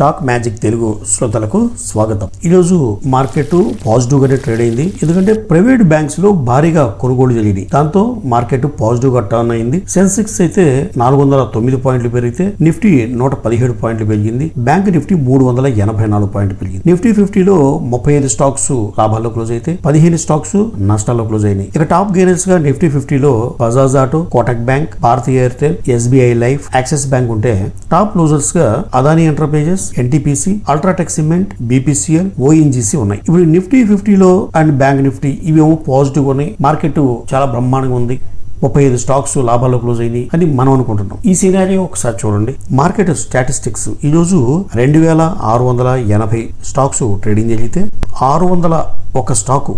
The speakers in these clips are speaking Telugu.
స్టాక్ మ్యాజిక్ తెలుగు శ్రోతలకు స్వాగతం. ఈరోజు మార్కెట్ పాజిటివ్ గానే ట్రేడ్ అయింది. ఎందుకంటే ప్రైవేట్ బ్యాంక్స్ లో భారీగా కొనుగోలు జరిగింది. దాంతో మార్కెట్ పాజిటివ్ గా టర్న్ అయింది. సెన్సెక్స్ అయితే 409 పాయింట్లు పెరిగితే నిఫ్టీ 117 పాయింట్లు పెరిగింది. బ్యాంక్ నిఫ్టీ 384 పాయింట్లు పెరిగింది. నిఫ్టీ 50లో 35 స్టాక్స్ లాభాల్లో క్లోజ్ అయితే 15 స్టాక్స్ నష్టాల్లో క్లోజ్ అయినాయి. ఇక టాప్ గెయినర్స్ గా నిఫ్టీ 50లో Bajaj Auto, Kotak Bank, Bharatiya Airtel, SBI Life, Axis Bank ఉంటే టాప్ లూజర్స్ గా Adani Enterprises, NTPC, UltraTech Cement, BPCL, ONGC ఉన్నాయి. ఇప్పుడు నిఫ్టీ 50లో అండ్ బ్యాంక్ నిఫ్టీ ఇవేమో పాజిటివ్ ఉన్నాయి. మార్కెట్ చాలా బ్రహ్మాండంగా ఉంది. 35 స్టాక్స్ లాభాల్లో క్లోజ్ అయినాయి అని మనం అనుకుంటున్నాం. ఈ సినారియో ఒకసారి చూడండి. మార్కెట్ స్టాటిస్టిక్స్ ఈ రోజు 2680 స్టాక్స్ ట్రేడింగ్ జరిగితే 601 స్టాకు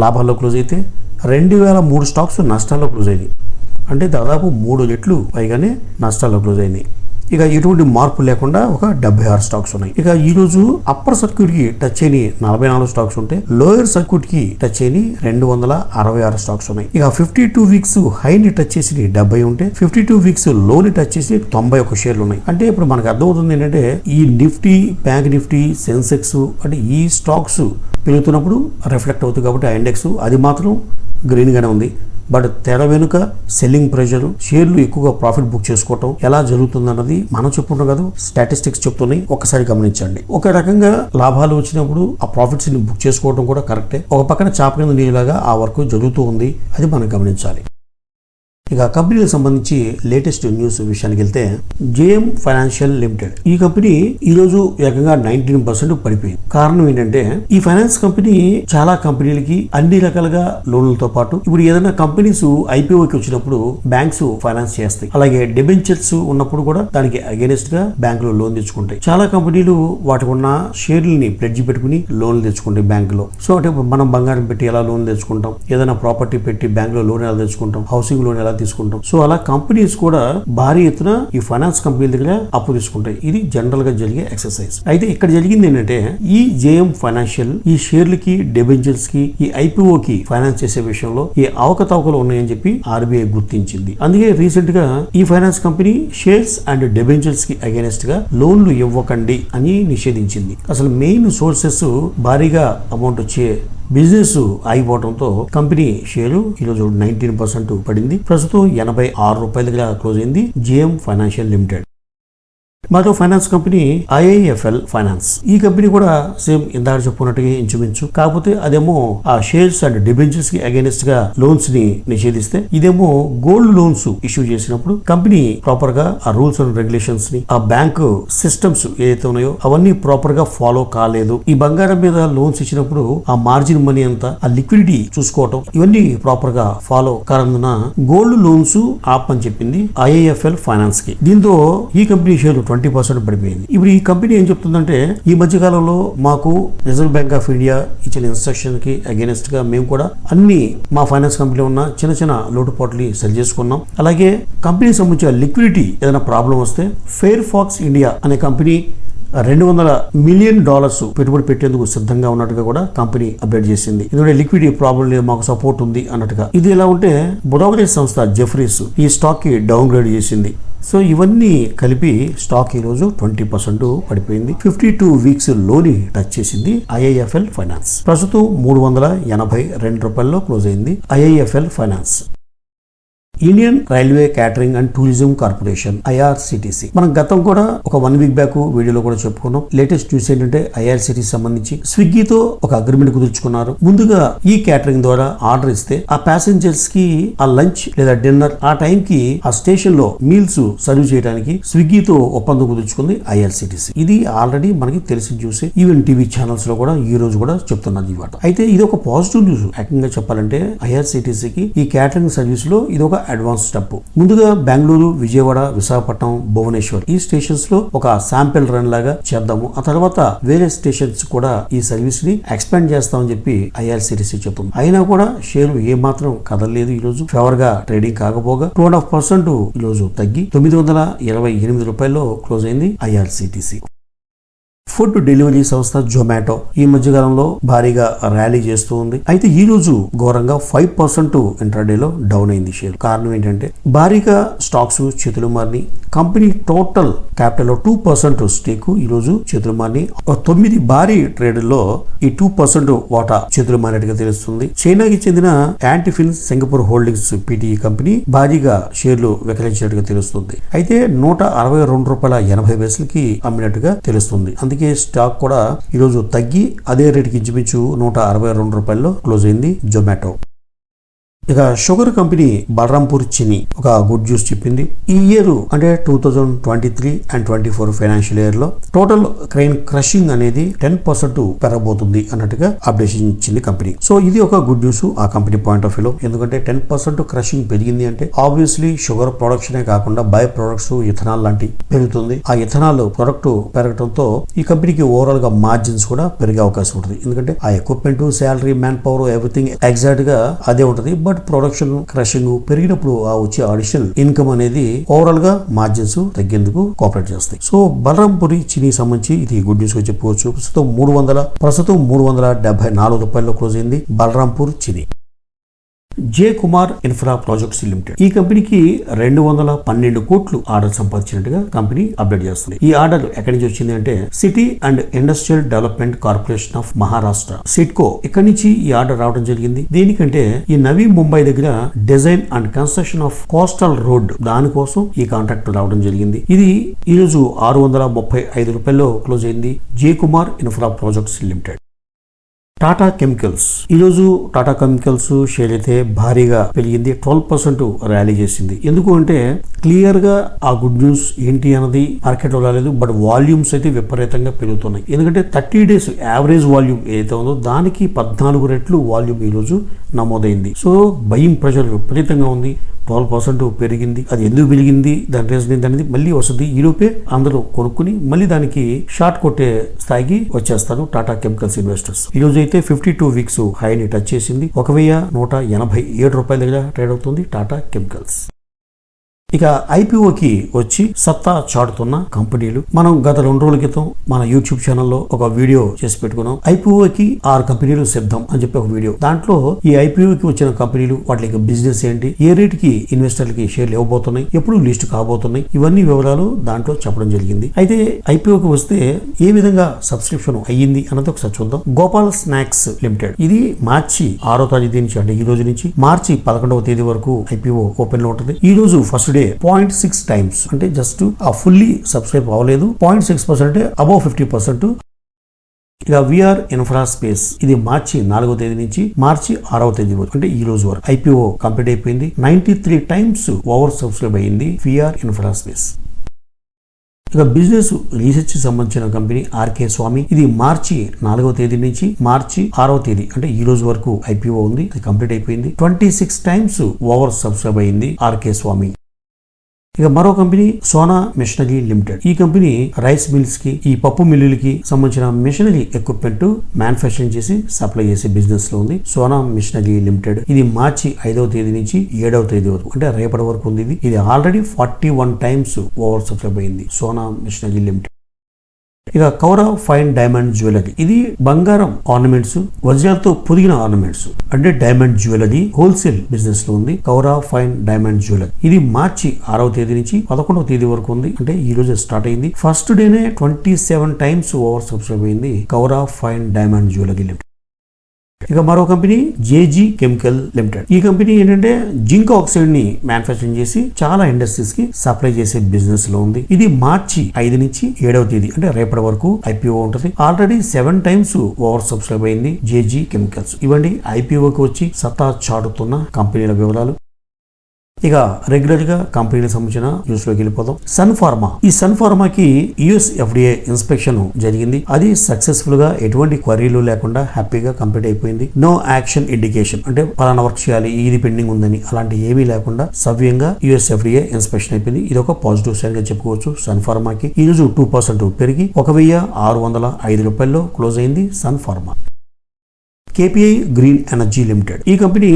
లాభాల్లో క్లోజ్ అయితే 2003 స్టాక్స్ నష్టాల్లో క్లోజ్ అయినాయి. అంటే దాదాపు 3 రెట్లు పైగానే నష్టాల్లో క్లోజ్ అయినాయి. ఇక ఎటువంటి మార్పు లేకుండా ఒక 76 స్టాక్స్ ఉన్నాయి. ఇక ఈ రోజు అప్పర్ సర్క్యూట్ కి టచ్ అయిన 44 స్టాక్స్ ఉంటే లోయర్ సర్క్యూట్ కి టచ్ అయిన 266 స్టాక్స్ ఉన్నాయి. ఇక 52 వీక్స్ హైని టచ్ చేసి 70 ఉంటే 52 వీక్స్ లోని టచ్ చేసి 91 షేర్లు ఉన్నాయి. అంటే ఇప్పుడు మనకు అర్థమవుతుంది ఏంటంటే ఈ నిఫ్టీ, బ్యాంక్ నిఫ్టీ, సెన్సెక్స్ అంటే ఈ స్టాక్స్ పెరుగుతున్నప్పుడు రిఫ్లెక్ట్ అవుతుంది. కాబట్టి ఆ ఇండెక్స్ అది మాత్రం గ్రీన్ గానే ఉంది. బట్ తెర వెనుక సెల్లింగ్ ప్రెషర్, షేర్లు ఎక్కువగా ప్రాఫిట్ బుక్ చేసుకోవటం ఎలా జరుగుతుందన్నది మనం చెప్పుకుంటాం కదా, స్టాటిస్టిక్స్ చెప్తున్నాయి. ఒకసారి గమనించండి. ఒక రకంగా లాభాలు వచ్చినప్పుడు ఆ ప్రాఫిట్స్ ని బుక్ చేసుకోవడం కూడా కరెక్టే. ఒక పక్కన చాప కింద నీళ్ళలాగా ఆ వర్క్ జరుగుతూ ఉంది. అది మనం గమనించాలి. ఇక కంపెనీలకు సంబంధించి లేటెస్ట్ న్యూస్ విషయానికి వెళ్తే జేఎం ఫైనాన్షియల్ లిమిటెడ్ ఈ కంపెనీ ఈ రోజు ఏకంగా 19% పడిపోయింది. కారణం ఏంటంటే ఈ ఫైనాన్స్ కంపెనీ చాలా కంపెనీలకి అన్ని రకాలుగా లోన్లతో పాటు ఇప్పుడు ఏదైనా కంపెనీస్ ఐపీఓకి వచ్చినప్పుడు బ్యాంక్స్ ఫైనాన్స్ చేస్తాయి. అలాగే డిబెంచర్స్ ఉన్నప్పుడు కూడా దానికి అగేనెస్ట్ గా బ్యాంకులు లోన్ తెచ్చుకుంటాయి. చాలా కంపెనీలు వాటికి ఉన్న షేర్లని ప్లెడ్జ్ పెట్టుకుని లోన్లు తెచ్చుకుంటాయి బ్యాంకులో. సో అంటే మనం బంగారం పెట్టి ఎలా లోన్ తెచ్చుకుంటాం, ఏదైనా ప్రాపర్టీ పెట్టి బ్యాంకులో లోన్ ఎలా తెచ్చుకుంటాం, హౌసింగ్ లోన్ ఎలా తీసుకుంటాం. సో అలా కంపెనీస్ కూడా భారీ ఎత్తున ఈ ఫైనాన్స్ కంపెనీల దగ్గర అప్పు తీసుకుంటాయి. ఇది జనరల్ గా జరిగే ఎక్సర్సైజ్. అయితే ఇక్కడ జరిగింది ఏంటంటే ఈ జేఎం ఫైనాన్షియల్ ఈ షేర్లకి, డిబెంచర్స్ కి, ఈ ఐపీఓ కి ఫైనాన్స్ చేసే విషయంలో ఈ అవకతవకలు ఉన్నాయని చెప్పి ఆర్బీఐ గుర్తించింది. అందుకే రీసెంట్ గా ఈ finance company shares and debentures కి అగైనెస్ట్ గా లోన్లు ఇవ్వకండి అని నిషేధించింది. అసలు మెయిన్ సోర్సెస్ భారీగా అమౌంట్ వచ్చే బిజినెస్ ఆగిపోవడంతో కంపెనీ షేరు ఈరోజు 19% పడింది. ప్రస్తుతం 86 రూపాయల దగ్గర క్లోజ్ అయింది జేఎం ఫైనాన్షియల్ లిమిటెడ్. మరో ఫైనాన్స్ కంపెనీ ఐఐఎఫ్ఎల్ ఫైనాన్స్. ఈ కంపెనీ కూడా సేమ్ ఇందాక చెప్పుకున్నట్టుగా ఇంచుమించు, కాకపోతే అదేమో ఆ షేర్స్ అండ్ డిబెంచర్స్ కి అగైనెస్ట్ గా లోన్స్ ని నిషేధిస్తే ఇదేమో గోల్డ్ లోన్స్ ఇష్యూ చేసినప్పుడు కంపెనీ ప్రాపర్ గా ఆ రూల్స్ అండ్ రెగ్యులేషన్స్ ని, ఆ బ్యాంక్ సిస్టమ్స్ ఏదైతే ఉన్నాయో అవన్నీ ప్రాపర్ గా ఫాలో కాలేదు. ఈ బంగారం మీద లోన్స్ ఇచ్చినప్పుడు ఆ మార్జిన్ మనీ అంతా, ఆ లిక్విడిటీ చూసుకోవటం ఇవన్నీ ప్రాపర్ గా ఫాలో కానందున గోల్డ్ లోన్స్ ఆపని చెప్పింది ఐఐఎఫ్ఎల్ ఫైనాన్స్ కి. దీంతో ఈ కంపెనీ షేర్లు 20% పడిపోయింది. ఇప్పుడు ఈ కంపెనీ ఏం చెప్తుందంటే ఈ మధ్య కాలంలో మాకు రిజర్వ్ బ్యాంక్ ఆఫ్ ఇండియా ఇచ్చిన ఇన్స్ట్రక్షన్ కి అగైనెస్ట్ గా మేము కూడా అన్ని మా ఫైనాన్స్ కంపెనీలో ఉన్న చిన్న చిన్న లోటుపాట్లు సరి చేసుకున్నాం. అలాగే కంపెనీకి సంబంధించిన లిక్విడిటీ ఏదైనా ప్రాబ్లం వస్తే ఫెయిర్ ఫాక్స్ ఇండియా అనే కంపెనీ $200 మిలియన్ పెట్టుబడి పెట్టేందుకు సిద్ధంగా ఉన్నట్టుగా కూడా కంపెనీ అప్డేట్ చేసింది. ఎందుకంటే లిక్విడిటీ ప్రాబ్లం లేదు, మాకు సపోర్ట్ ఉంది అన్నట్టుగా. ఇది ఎలా ఉంటే బ్రోకరేజ్ సంస్థ జెఫ్రీస్ ఈ స్టాక్ కి డౌన్ గ్రేడ్ చేసింది. సో ఇవన్నీ కలిపి స్టాక్ ఈ రోజు 20% పడిపోయింది. 52 వీక్స్ లోని టచ్ చేసింది ఐఐఎఫ్ఎల్ ఫైనాన్స్. ప్రస్తుతం 382 రూపాయల్లో క్లోజ్ అయింది IIFL finance. Indian railway catering and tourism corporation IRCTC మనం గతం కూడా ఒక 1 వీక్ బ్యాక్ వీడియోలో కూడా చెప్పుకున్నాం. లేటెస్ట్ న్యూస్ ఏంటంటే ఐఆర్సిటిసి సంబంధించి స్విగ్గీతో ఒక అగ్రిమెంట్ కుదుర్చుకున్నారు. ముందుగా ఈ క్యాటరింగ్ ద్వారా ఆర్డర్ ఇస్తే ఆ ప్యాసింజర్స్ కి ఆ లంచ్ లేదా డిన్నర్ ఆ టైం కి ఆ స్టేషన్ లో మీల్స్ సర్వ్ చేయడానికి స్విగ్గీతో ఒప్పందం కుదుర్చుకుంది ఐఆర్సిటిసి. ఇది ఆల్రెడీ మనకి తెలిసిన న్యూస్. ఈవెన్ టీవీ ఛానల్స్ లో కూడా ఈ రోజు కూడా చెప్తున్నది ఇవాళ. అయితే ఇది ఒక పాజిటివ్ న్యూస్. ఏకంగా చెప్పాలంటే ఐఆర్సిటిసికి ఈ క్యాటరింగ్ సర్వీస్ లో ఇది ఒక అడ్వాన్స్ స్టెప్. ముందుగా బెంగళూరు, విజయవాడ, విశాఖపట్నం, భువనేశ్వర్ ఈ స్టేషన్స్ లో ఒక శాంపిల్ రన్ లాగా చేద్దాము. ఆ తర్వాత వేరే స్టేషన్స్ కూడా ఈ సర్వీస్ ని ఎక్స్పాండ్ చేస్తామని చెప్పి ఐఆర్సిటిసి చెప్తుంది. అయినా కూడా షేర్లు ఏమాత్రం కదలలేదు. ఈ రోజు ఫేవర్ గా ట్రేడింగ్ కాకపోగా 2.5% ఈ రోజు తగ్గి 928 రూపాయల్లో క్లోజ్ అయింది ఐఆర్సిటిసి. ఫుడ్ డెలివరీ సంస్థ జొమాటో ఈ మధ్యకాలంలో భారీగా ర్యాలీ చేస్తూ ఉంది. అయితే ఈ రోజు ఘోరంగా 5% ఇంట్రాడేలో డౌన్ అయింది షేర్. కారణం ఏంటంటే భారీగా స్టాక్స్ చేతులు మారిని. కంపెనీ టోటల్ క్యాపిటల్ లో 2% స్టేక్ ఈ రోజు చేతులు మారిని. 9 భారీ ట్రేడ్లో ఈ 2% వాటా చేతులు మారినట్టుగా తెలుస్తుంది. చైనాకి చెందిన యాంటిఫిన్ సింగపూర్ హోల్డింగ్స్ పిటిఈ కంపెనీ భారీగా షేర్లు విక్రయించినట్టుగా తెలుస్తుంది. అయితే $162.80 అమ్మినట్టుగా తెలుస్తుంది. అందుకే స్టాక్ కూడా ఈరోజు తగ్గి అదే రేటుకి ఇంచుమించు $162 క్లోజ్ అయింది జొమాటో. ఇక షుగర్ కంపెనీ బలరాంపూర్ చిని ఒక గుడ్ న్యూస్ చెప్పింది. ఈ ఇయర్ అంటే 2023 అండ్ 24 ఫైనాన్షియల్ ఇయర్ లో టోటల్ క్రెయిన్ క్రషింగ్ అనేది 10% పెరగబోతుంది అన్నట్టుగా అప్డేషన్ ఇచ్చింది కంపెనీ. సో ఇది ఒక గుడ్ న్యూస్ ఆ కంపెనీ పాయింట్ ఆఫ్ వ్యూలో. ఎందుకంటే 10% క్రషింగ్ పెరిగింది అంటే ఆబ్వియస్లీ షుగర్ ప్రొడక్షనే కాకుండా బై ప్రొడక్ట్స్ ఇథనాల్ లాంటి పెరుగుతుంది. ఆ ఇథనాల్ ప్రొడక్ట్ పెరగడంతో ఈ కంపెనీకి ఓవరాల్ గా మార్జిన్స్ కూడా పెరిగే అవకాశం ఉంటుంది. ఎందుకంటే ఆ equipment, salary, man power everything exact గా అదే ఉంటుంది. బట్ ప్రొడక్షన్ క్రషింగ్ పెరిగినప్పుడు ఆ వచ్చే అడిషనల్ ఇన్కమ్ అనేది ఓవరాల్ గా మార్జిన్స్ తగ్గేందుకు కోఆపరేట్ చేస్తాయి. సో బలరాంపూరి చిని సంబంధించి ఇది గుడ్ న్యూస్ గా చెప్పుకోవచ్చు. ప్రస్తుతం $374 క్లోజ్ అయింది బలరాంపూర్ చిని. జే కుమార్ ఇన్ఫ్రా ప్రాజెక్ట్స్ లిమిటెడ్ ఈ కంపెనీకి 212 కోట్లు ఆర్డర్ సంపాదించినట్టుగా కంపెనీ అప్డేట్ చేస్తుంది. ఈ ఆర్డర్ ఎక్కడి నుంచి వచ్చింది అంటే city and industrial development corporation of Maharashtra CIDCO ఇక్కడి నుంచి ఈ ఆర్డర్ రావడం జరిగింది. దేనికంటే ఈ నవీ ముంబై దగ్గర design and construction of coastal road దానికోసం ఈ కాంట్రాక్ట్ రావడం జరిగింది. ఇది ఈ రోజు $635 క్లోజ్ అయింది J Kumar Infra Projects Limited. Tata Chemicals ఈ రోజు టాటా కెమికల్స్ షేర్ అయితే భారీగా పెరిగింది. 12% ర్యాలీ చేసింది. ఎందుకు అంటే క్లియర్ గా ఆ గుడ్ న్యూస్ ఏంటి అన్నది మార్కెట్ లో రాలేదు. బట్ వాల్యూమ్స్ అయితే విపరీతంగా పెరుగుతున్నాయి. ఎందుకంటే 30 days యావరేజ్ వాల్యూమ్ ఏదైతే ఉందో దానికి 14 రెట్లు వాల్యూమ్ ఈ రోజు నమోదైంది. సో బయింగ్ ప్రెషర్ విపరీతంగా ఉంది. 12% పెరిగింది. అది ఎందుకు పెరిగింది, దాని రీజన్ ఏంటనేది మళ్ళీ వస్తుంది. ఈలోపే అందరూ కొనుక్కుని మళ్ళీ దానికి షార్ట్ కొట్టే స్థాయికి వచ్చేస్తారు టాటా కెమికల్స్ ఇన్వెస్టర్స్. ఈ రోజు అయితే 52 వీక్స్ హైని టచ్ చేసింది. $1,187 దగ్గర ట్రేడ్ అవుతుంది టాటా కెమికల్స్. ఇక ఐపీఓకి వచ్చి సత్తా చాటుతున్న కంపెనీలు మనం గత 2 రోజుల క్రితం మన యూట్యూబ్ ఛానల్లో ఒక వీడియో చేసి పెట్టుకున్నాం. ఐపీఓకి 6 కంపెనీలు సిద్ధం అని చెప్పి ఒక వీడియో. దాంట్లో ఈ ఐపీఓకి వచ్చిన కంపెనీలు వాటి బిజినెస్ ఏంటి, ఏ రేటుకి ఇన్వెస్టర్లకి షేర్లు ఇవ్వబోతున్నాయి, ఎప్పుడు లిస్ట్ కాబోతున్నాయి, ఇవన్నీ వివరాలు దాంట్లో చెప్పడం జరిగింది. అయితే ఐపీఓకి వస్తే ఏ విధంగా సబ్స్క్రిప్షన్ అయ్యింది అన్నది ఒకసారి చూద్దాం. గోపాల్ స్నాక్స్ లిమిటెడ్ ఇది మార్చి 6వ తేదీ నుంచి అంటే ఈ రోజు నుంచి మార్చి 11వ తేదీ వరకు ఐపీఓ ఓపెన్ లో ఉంటుంది. ఈ రోజు ఫస్ట్ డే 0.6 times అంటే జస్ట్ ఆ ఫుల్లీ సబ్స్క్రైబ్ అవ్వలేదు. 0.6% అంటే అబౌవ్ 50%. ఇక విఆర్ ఇన్ఫ్రా స్పేస్ ఇది మార్చి 4వ తేదీ నుంచి మార్చి 6వ తేదీ వరకు అంటే ఈ రోజు వరకు ఐపీఓ కంప్లీట్ అయిపోయింది. 93 times ఓవర్ సబ్స్క్రైబ్ అయ్యింది విఆర్ ఇన్ఫ్రా స్పేస్. ఇక బిజినెస్ రీసెర్చ్ సంబంధించిన కంపెనీ ఆర్కే స్వామి ఇది మార్చి 4వ తేదీ నుంచి మార్చి 6వ తేదీ అంటే ఈ రోజు వరకు ఐపీఓ ఉంది. ఇది కంప్లీట్ అయిపోయింది. 26 times ఓవర్ సబ్స్క్రైబ్ అయ్యింది ఆర్కే స్వామి. ఇక మరో కంపెనీ సోనా మిషనరీ లిమిటెడ్ ఈ కంపెనీ రైస్ మిల్స్ కి ఈ పప్పు మిల్లులకి సంబంధించిన మిషనరీ ఎక్విప్మెంట్ మ్యానుఫ్యాక్చరింగ్ చేసి సప్లై చేసే బిజినెస్ లో ఉంది సోనా మిషనరీ లిమిటెడ్. ఇది మార్చి 5వ తేదీ నుంచి 7వ తేదీ వరకు అంటే రేపటి వరకు ఉంది. ఇది ఆల్రెడీ 41 times ఓవర్ సబ్స్క్రైబ్ అయింది సోనా మిషనరీ లిమిటెడ్. ఇక కౌరా ఫైన్ డైమండ్ జ్యువెలరీ ఇది బంగారం ఆర్నమెంట్స్ వజ్రాలతో పొదిగిన ఆర్నమెంట్స్ అంటే డైమండ్ జ్యువెలరీ హోల్సేల్ బిజినెస్ లో ఉంది కౌరా ఫైన్ డైమండ్ జ్యువెలరీ. ఇది మార్చి 6వ తేదీ నుంచి 11వ తేదీ వరకు ఉంది అంటే ఈ రోజు స్టార్ట్ అయింది. ఫస్ట్ డేనే 27 times ఓవర్ సబ్స్క్రైబ్ అయింది Kaura fine diamond jewellery limited. ఇక మరో కంపెనీ జేజీ కెమికల్ లిమిటెడ్ ఈ కంపెనీ ఏంటంటే జింక్ ఆక్సైడ్ ని మ్యానుఫ్యాక్చరింగ్ చేసి చాలా ఇండస్ట్రీస్ కి సప్లై చేసే బిజినెస్ లో ఉంది. ఇది మార్చి 5 నుంచి 7వ తేదీ అంటే రేపటి వరకు ఐపీఓ ఉంటుంది. ఆల్రెడీ 7 times ఓవర్ సబ్స్క్రైబ్ అయింది జేజీ కెమికల్స్. ఇవ్వండి ఐపీఓకి వచ్చి సత్తా చాటుతున్న కంపెనీల వివరాలు. ఇక రెగ్యులర్ గా కంపెనీలకు సంబంధించిన న్యూస్ లోకి వెళ్ళిపోదాం. సన్ ఫార్మా ఈ సన్ ఫార్మాకి యుఎస్ ఎఫ్డిఏ ఇన్స్పెక్షన్ జరిగింది. అది సక్సెస్ఫుల్ గా ఎటువంటి క్వరీలు లేకుండా హ్యాపీగా కంప్లీట్ అయిపోయింది. నో యాక్షన్ ఇండికేషన్ అంటే పలానా వర్క్ చేయాలి ఇది పెండింగ్ ఉందని అలాంటి ఏమీ లేకుండా సవ్యంగా యుఎస్ ఎఫ్డిఏ ఇన్స్పెక్షన్ అయిపోయింది. ఇది ఒక పాజిటివ్ సైన్ గా చెప్పుకోవచ్చు. సన్ ఫార్మాకి ఈ రోజు 2% పెరిగి $1,605 క్లోజ్ అయింది Sun Pharma. KPI Green Energy Limited ఈ company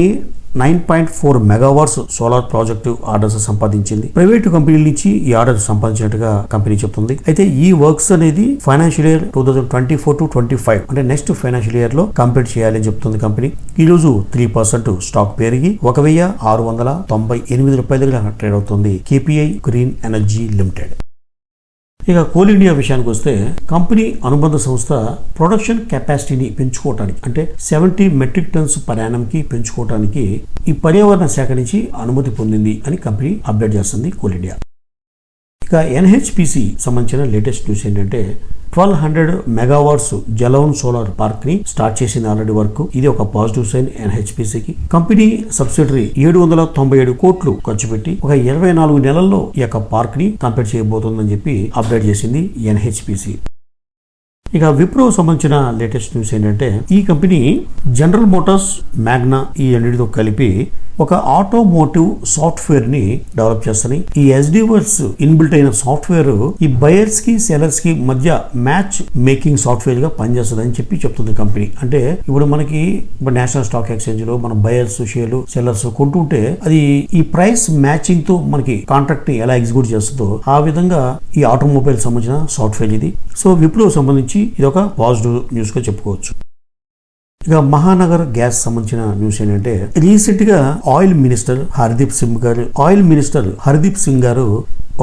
9.4 megawatts solar project orders సంపాదించింది. ప్రైవేటు కంపెనీల నుంచి ఈ ఆర్డర్ సంపాదించినట్టుగా కంపెనీ చెప్తుంది. అయితే ఈ వర్క్స్ అనేది ఫైనాన్షియల్ ఇయర్ 2024-25 అంటే నెక్స్ట్ ఫైనాన్షియల్ ఇయర్ లో కంప్లీట్ చేయాలని చెప్తుంది కంపెనీ. ఈ రోజు 3% స్టాక్ పెరిగి 1698 రూపాయల దగ్గర ట్రేడ్ అవుతుంది. KPI green Energy limited. ఇక కోల్ ఇండియా విషయానికి వస్తే కంపెనీ అనుబంధ సంస్థ ప్రొడక్షన్ కెపాసిటీని పెంచుకోవడానికి అంటే 70 మెట్రిక్ టన్స్ పర్ యానంకి పెంచుకోవడానికి ఈ పర్యావరణ శాఖ నుంచి అనుమతి పొందింది అని కంపెనీ అప్డేట్ చేస్తుంది కోల్ ఇండియా. ఇక NHPC సంబంధించిన లేటెస్ట్ న్యూస్ ఏంటంటే 1200 మెగావాట్స్ జలౌన్ సోలార్ పార్క్ ని స్టార్ట్ చేసింది ఆల్రెడీ వర్క్. ఇది ఒక పాజిటివ్ సైన్ NHPCకి. కంపెనీ సబ్సిడరీ 797 కోట్లు ఖర్చు పెట్టి ఒక 24 నెలల్లో ఈ యొక్క పార్క్ ని కంప్లీట్ చేయబోతుందని చెప్పి అప్డేట్ చేసింది NHPC. ఇక విప్రో సంబంధించిన లేటెస్ట్ న్యూస్ ఏంటంటే ఈ కంపెనీ జనరల్ మోటార్స్, మ్యాగ్నా ఈ రెండింటితో కలిపి ఒక ఆటోమోటివ్ సాఫ్ట్వేర్ ని డెవలప్ చేస్తాయి. ఈ SDవర్స్ ఇన్బిల్ట్ అయిన సాఫ్ట్వేర్ ఈ బయర్స్ కి సెలర్స్ కి మధ్య మ్యాచ్ మేకింగ్ సాఫ్ట్వేర్ గా పనిచేస్తుంది అని చెప్పి చెప్తుంది కంపెనీ. అంటే ఇప్పుడు మనకి నేషనల్ స్టాక్ ఎక్స్చేంజ్ లో మనం బయర్స్, షేర్లు, సెల్లర్స్ కొంటుంటే అది ఈ ప్రైస్ మ్యాచింగ్ తో మనకి కాంట్రాక్ట్ ని ఎలా ఎగ్జిక్యూట్ చేస్తుందో ఆ విధంగా ఈ ఆటోమొబైల్ సంబంధించిన సాఫ్ట్వేర్ ఇది. సో విప్రో సంబంధించి ఇది ఒక పాజిటివ్ న్యూస్ గా చెప్పుకోవచ్చు. ఇక మహానగర్ గ్యాస్ సంబంధించిన న్యూస్ ఏంటంటే రీసెంట్ గా ఆయిల్ మినిస్టర్ హర్దీప్ సింగ్ గారు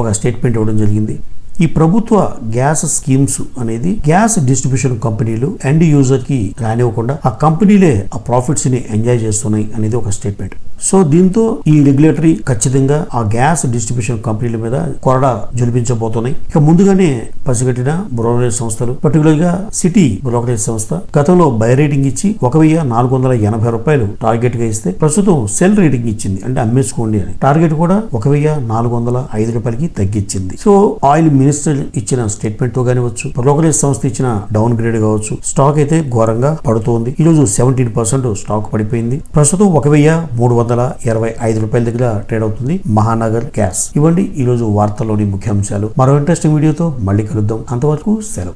ఒక స్టేట్మెంట్ ఇవ్వడం జరిగింది. ఈ ప్రభుత్వ గ్యాస్ స్కీమ్స్ అనేది గ్యాస్ డిస్ట్రిబ్యూషన్ కంపెనీలు ఎండ్ యూజర్ కి రానివ్వకుండా ఆ కంపెనీలే ఆ ప్రాఫిట్స్ ని ఎంజాయ్ చేస్తున్నాయి అనేది ఒక స్టేట్మెంట్. సో దీంతో ఈ రెగ్యులేటరీ ఖచ్చితంగా ఆ గ్యాస్ డిస్ట్రిబ్యూషన్ కంపెనీల మీద కొరడా జొలిపించబోతున్నాయి. ఇక ముందుగానే పసిగట్టిన బ్రోకరేజ్ సంస్థలు, పర్టికులర్ గా సిటీ బ్రోకరేజ్ సంస్థ గతంలో బై రేటింగ్ ఇచ్చి 1480 రూపాయలు టార్గెట్ గా ఇస్తే ప్రస్తుతం సెల్ రేటింగ్ ఇచ్చింది, అంటే అమ్మేసుకోండి అని. టార్గెట్ కూడా 1405 రూపాయలకి తగ్గించింది. సో ఆయిల్ మినిస్టర్ ఇచ్చిన స్టేట్మెంట్ తో కానివచ్చు, బ్రోకరేజ్ సంస్థ ఇచ్చిన డౌన్ గ్రేడ్ కావచ్చు, స్టాక్ అయితే ఘోరంగా పడుతోంది. ఈ రోజు 17% స్టాక్ పడిపోయింది. ప్రస్తుతం 1325 రూపాయల దగ్గర ట్రేడ్ అవుతుంది మహానగర్ గ్యాస్. ఇవ్వండి ఈ రోజు వార్తల్లోని ముఖ్యాంశాలు. మరో ఇంట్రెస్టింగ్ వీడియోతో మళ్ళీ కలుద్దాం. అంతవరకు సెలవు.